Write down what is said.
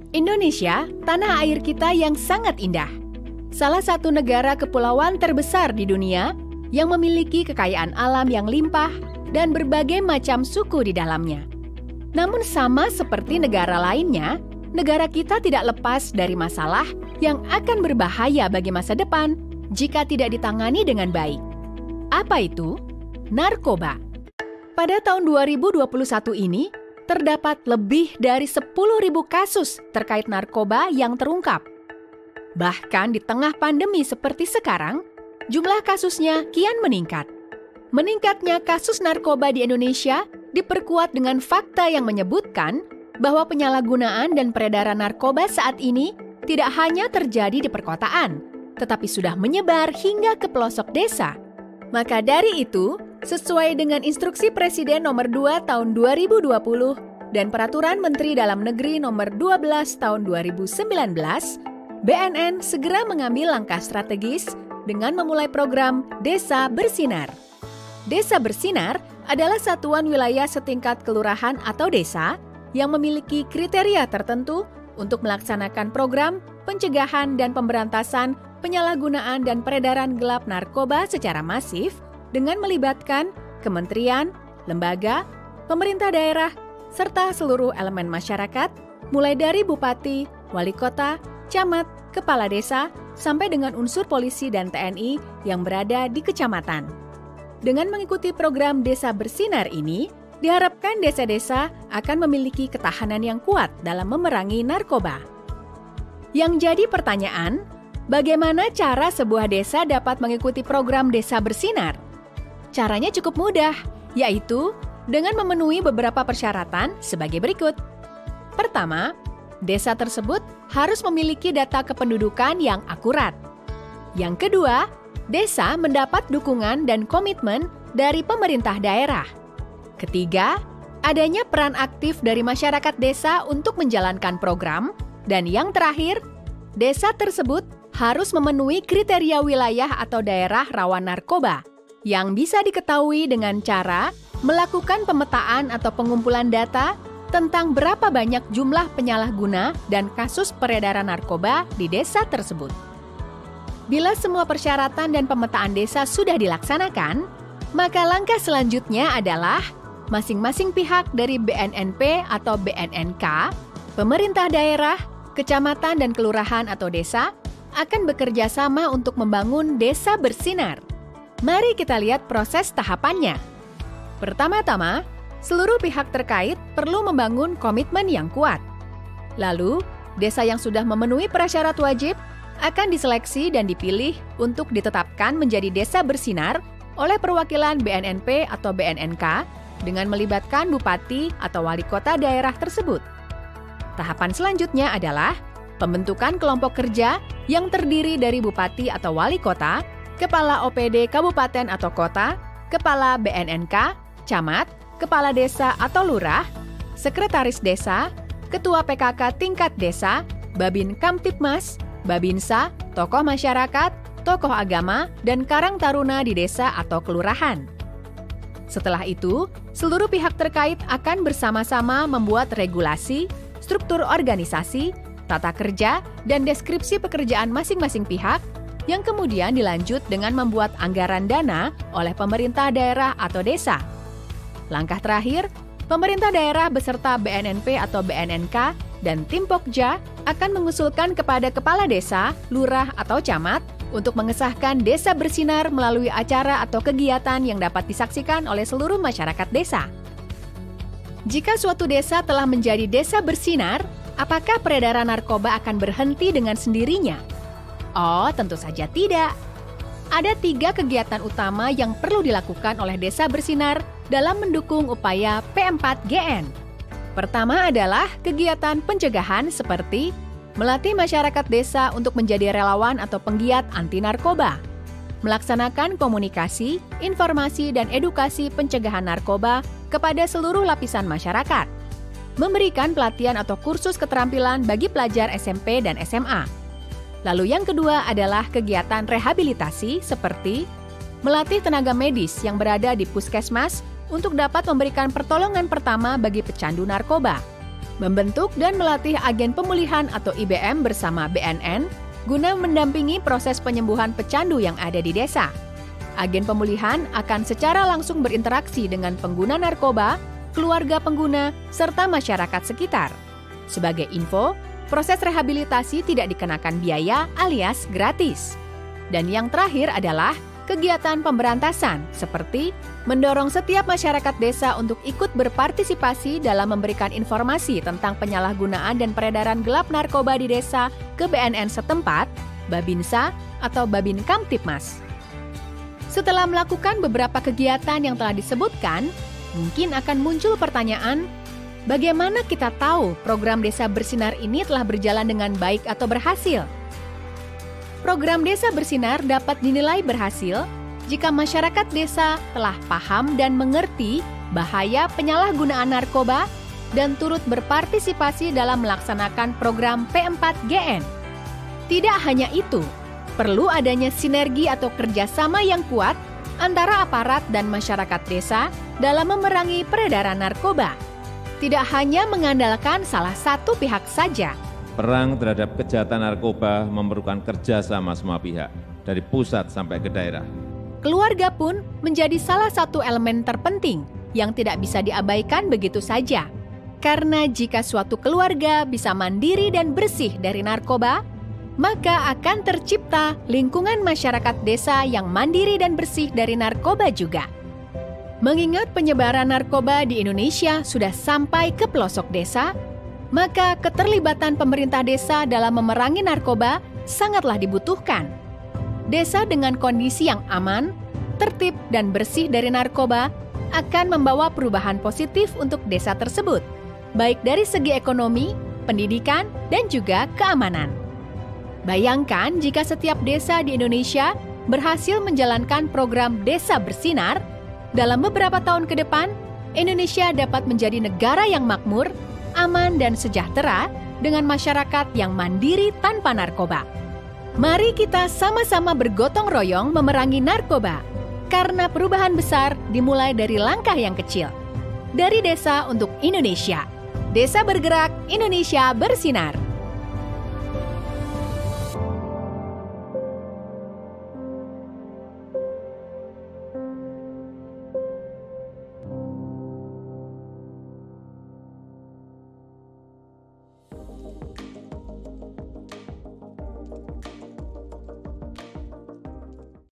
Indonesia, tanah air kita yang sangat indah. Salah satu negara kepulauan terbesar di dunia yang memiliki kekayaan alam yang limpah dan berbagai macam suku di dalamnya. Namun sama seperti negara lainnya, negara kita tidak lepas dari masalah yang akan berbahaya bagi masa depan jika tidak ditangani dengan baik. Apa itu? Narkoba. Pada tahun 2021 ini, terdapat lebih dari 10.000 kasus terkait narkoba yang terungkap. Bahkan di tengah pandemi seperti sekarang, jumlah kasusnya kian meningkat. Meningkatnya kasus narkoba di Indonesia diperkuat dengan fakta yang menyebutkan bahwa penyalahgunaan dan peredaran narkoba saat ini tidak hanya terjadi di perkotaan, tetapi sudah menyebar hingga ke pelosok desa. Maka dari itu, sesuai dengan Instruksi Presiden Nomor 2 Tahun 2020 dan Peraturan Menteri Dalam Negeri Nomor 12 Tahun 2019, BNN segera mengambil langkah strategis dengan memulai program Desa Bersinar. Desa Bersinar adalah satuan wilayah setingkat kelurahan atau desa yang memiliki kriteria tertentu untuk melaksanakan program pencegahan dan pemberantasan penyalahgunaan dan peredaran gelap narkoba secara masif dengan melibatkan kementerian, lembaga, pemerintah daerah, serta seluruh elemen masyarakat, mulai dari bupati, wali kota, camat, kepala desa, sampai dengan unsur polisi dan TNI yang berada di kecamatan. Dengan mengikuti program Desa Bersinar ini, diharapkan desa-desa akan memiliki ketahanan yang kuat dalam memerangi narkoba. Yang jadi pertanyaan, bagaimana cara sebuah desa dapat mengikuti program Desa Bersinar? Caranya cukup mudah, yaitu dengan memenuhi beberapa persyaratan sebagai berikut. Pertama, desa tersebut harus memiliki data kependudukan yang akurat. Yang kedua, desa mendapat dukungan dan komitmen dari pemerintah daerah. Ketiga, adanya peran aktif dari masyarakat desa untuk menjalankan program. Dan yang terakhir, desa tersebut harus memenuhi kriteria wilayah atau daerah rawan narkoba yang bisa diketahui dengan cara melakukan pemetaan atau pengumpulan data tentang berapa banyak jumlah penyalahguna dan kasus peredaran narkoba di desa tersebut. Bila semua persyaratan dan pemetaan desa sudah dilaksanakan, maka langkah selanjutnya adalah masing-masing pihak dari BNNP atau BNNK, pemerintah daerah, kecamatan dan kelurahan atau desa akan bekerja sama untuk membangun Desa Bersinar. Mari kita lihat proses tahapannya. Pertama-tama, seluruh pihak terkait perlu membangun komitmen yang kuat. Lalu, desa yang sudah memenuhi prasyarat wajib akan diseleksi dan dipilih untuk ditetapkan menjadi Desa Bersinar oleh perwakilan BNNP atau BNNK dengan melibatkan bupati atau wali kota daerah tersebut. Tahapan selanjutnya adalah pembentukan kelompok kerja yang terdiri dari bupati atau wali kota, kepala OPD kabupaten atau kota, kepala BNNK, camat, kepala desa atau lurah, sekretaris desa, ketua PKK tingkat desa, Babin Kamtipmas, Babinsa, tokoh masyarakat, tokoh agama, dan karang taruna di desa atau kelurahan. Setelah itu, seluruh pihak terkait akan bersama-sama membuat regulasi, struktur organisasi, tata kerja, dan deskripsi pekerjaan masing-masing pihak yang kemudian dilanjut dengan membuat anggaran dana oleh pemerintah daerah atau desa. Langkah terakhir, pemerintah daerah beserta BNNP atau BNNK dan tim Pokja akan mengusulkan kepada kepala desa, lurah atau camat untuk mengesahkan Desa Bersinar melalui acara atau kegiatan yang dapat disaksikan oleh seluruh masyarakat desa. Jika suatu desa telah menjadi Desa Bersinar, apakah peredaran narkoba akan berhenti dengan sendirinya? Oh, tentu saja tidak. Ada 3 kegiatan utama yang perlu dilakukan oleh Desa Bersinar dalam mendukung upaya P4GN. Pertama adalah kegiatan pencegahan seperti melatih masyarakat desa untuk menjadi relawan atau penggiat anti narkoba, melaksanakan komunikasi, informasi, dan edukasi pencegahan narkoba kepada seluruh lapisan masyarakat, memberikan pelatihan atau kursus keterampilan bagi pelajar SMP dan SMA. Lalu yang kedua adalah kegiatan rehabilitasi seperti melatih tenaga medis yang berada di puskesmas untuk dapat memberikan pertolongan pertama bagi pecandu narkoba, membentuk dan melatih agen pemulihan atau IBM bersama BNN guna mendampingi proses penyembuhan pecandu yang ada di desa. Agen pemulihan akan secara langsung berinteraksi dengan pengguna narkoba, keluarga pengguna, serta masyarakat sekitar. Sebagai info, proses rehabilitasi tidak dikenakan biaya alias gratis. Dan yang terakhir adalah kegiatan pemberantasan, seperti mendorong setiap masyarakat desa untuk ikut berpartisipasi dalam memberikan informasi tentang penyalahgunaan dan peredaran gelap narkoba di desa ke BNN setempat, Babinsa, atau Babin Kamtipmas. Setelah melakukan beberapa kegiatan yang telah disebutkan, mungkin akan muncul pertanyaan, bagaimana kita tahu program Desa Bersinar ini telah berjalan dengan baik atau berhasil? Program Desa Bersinar dapat dinilai berhasil jika masyarakat desa telah paham dan mengerti bahaya penyalahgunaan narkoba dan turut berpartisipasi dalam melaksanakan program P4GN. Tidak hanya itu, perlu adanya sinergi atau kerjasama yang kuat antara aparat dan masyarakat desa dalam memerangi peredaran narkoba. Tidak hanya mengandalkan salah satu pihak saja. Perang terhadap kejahatan narkoba memerlukan kerjasama semua pihak, dari pusat sampai ke daerah. Keluarga pun menjadi salah satu elemen terpenting yang tidak bisa diabaikan begitu saja. Karena jika suatu keluarga bisa mandiri dan bersih dari narkoba, maka akan tercipta lingkungan masyarakat desa yang mandiri dan bersih dari narkoba juga. Mengingat penyebaran narkoba di Indonesia sudah sampai ke pelosok desa, maka keterlibatan pemerintah desa dalam memerangi narkoba sangatlah dibutuhkan. Desa dengan kondisi yang aman, tertib, dan bersih dari narkoba akan membawa perubahan positif untuk desa tersebut, baik dari segi ekonomi, pendidikan, dan juga keamanan. Bayangkan jika setiap desa di Indonesia berhasil menjalankan program Desa Bersinar, dalam beberapa tahun ke depan, Indonesia dapat menjadi negara yang makmur, aman, dan sejahtera dengan masyarakat yang mandiri tanpa narkoba. Mari kita sama-sama bergotong royong memerangi narkoba, karena perubahan besar dimulai dari langkah yang kecil. Dari desa untuk Indonesia. Desa bergerak, Indonesia bersinar.